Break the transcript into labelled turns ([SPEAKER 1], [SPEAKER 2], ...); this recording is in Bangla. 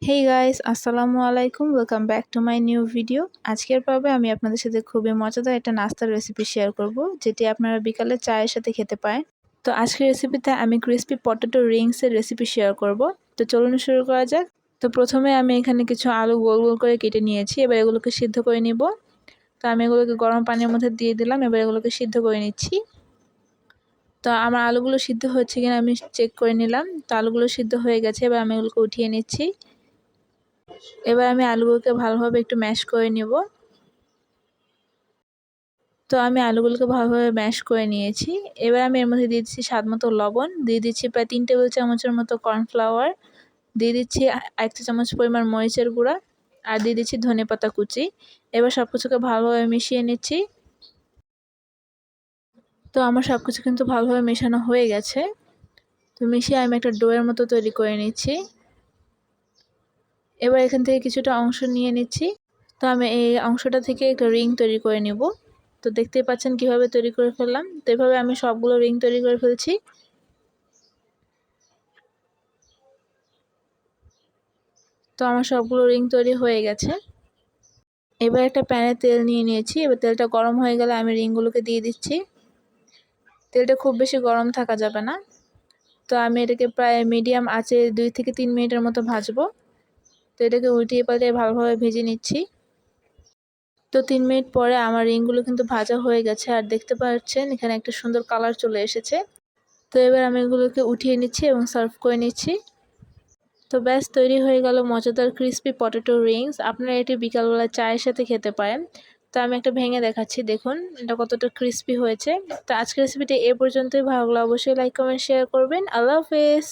[SPEAKER 1] হেই গাইস, আসসালামু আলাইকুম। Welcome back to my new video. আজকের পর্বে আমি আপনাদের সাথে খুবই মজাদার একটা নাস্তার রেসিপি শেয়ার করব, যেটি আপনারা বিকালে চায়ের সাথে খেতে পারেন। তো আজকের রেসিপিতে আমি ক্রিসপি পটেটো রিংসের রেসিপি শেয়ার করব। তো চলুন শুরু করা যাক। তো প্রথমে আমি এখানে কিছু আলু গোল গোল করে কেটে নিয়েছি। এবার এগুলোকে সিদ্ধ করে নিব। তো আমি এগুলোকে গরম পানির মধ্যে দিয়ে দিলাম। এবার এগুলোকে সিদ্ধ করে নিচ্ছি। তো আমার আলুগুলো সিদ্ধ হচ্ছে কিনা আমি চেক করে নিলাম। তো আলুগুলো সিদ্ধ হয়ে গেছে। এবার আমি এগুলোকে উঠিয়ে নিচ্ছি। এবার আমি আলুগুলোকে ভালোভাবে একটু ম্যাশ করে নেব। তো আমি আলুগুলোকে ভালোভাবে ম্যাশ করে নিয়েছি। এবার আমি এর মধ্যে দিয়ে দিচ্ছি স্বাদ মতো লবণ, দিয়ে দিচ্ছি প্রায় 3 টেবিল চামচের মতো কর্নফ্লাওয়ার, দিয়ে দিচ্ছি 1 চা চামচ পরিমাণ মরিচের গুঁড়া, আর দিয়ে দিচ্ছি ধনেপাতা কুচি। এবার সব কিছুকে ভালোভাবে মিশিয়ে নিচ্ছি। তো আমার সব কিছু কিন্তু ভালোভাবে মেশানো হয়ে গেছে। তো মিশিয়ে আমি একটা ডোয়ের মতো তৈরি করে নিচ্ছি। এবার এখান থেকে কিছুটা অংশ নিয়ে নিচ্ছি। তো আমি এই অংশটা থেকে একটা রিং তৈরি করে নেব। তো দেখতেই পাচ্ছেন কিভাবে তৈরি করে ফেললাম। তো এভাবে আমি সবগুলো রিং তৈরি করে ফেলছি। তো আমার সবগুলো রিং তৈরি হয়ে গেছে। এবার একটা প্যানে তেল নিয়ে নিয়েছি। এবার তেলটা গরম হয়ে গেলে আমি রিংগুলোকে দিয়ে দিচ্ছি। তেলটা খুব বেশি গরম থাকা যাবে না। তো আমি এটাকে প্রায় মিডিয়াম আঁচে 2 থেকে 3 মিনিটের মতো ভাজবো। তো এটাকে উল্টিয়ে পাল্টিয়ে ভালোভাবে ভেজে নিচ্ছি। তো 3 মিনিট পরে আমার রিংগুলো কিন্তু ভাজা হয়ে গেছে, আর দেখতে পাচ্ছেন এখানে একটা সুন্দর কালার চলে এসেছে। তো এবার আমি এগুলোকে উঠিয়ে নিচ্ছি এবং সার্ভ করে নিচ্ছি। তো ব্যাস তৈরি হয়ে গেল মজাদার ক্রিসপি পটেটো রিংস। আপনারা এটি বিকালবেলা চায়ের সাথে খেতে পারেন। তো আমি একটা ভেঙে দেখাচ্ছি, দেখুন এটা কতটা ক্রিসপি হয়েছে। তো আজকের রেসিপিটি এ পর্যন্তই। ভালো লাগলে অবশ্যই লাইক কমেন্ট শেয়ার করবেন। আল্লাহ হাফেজ।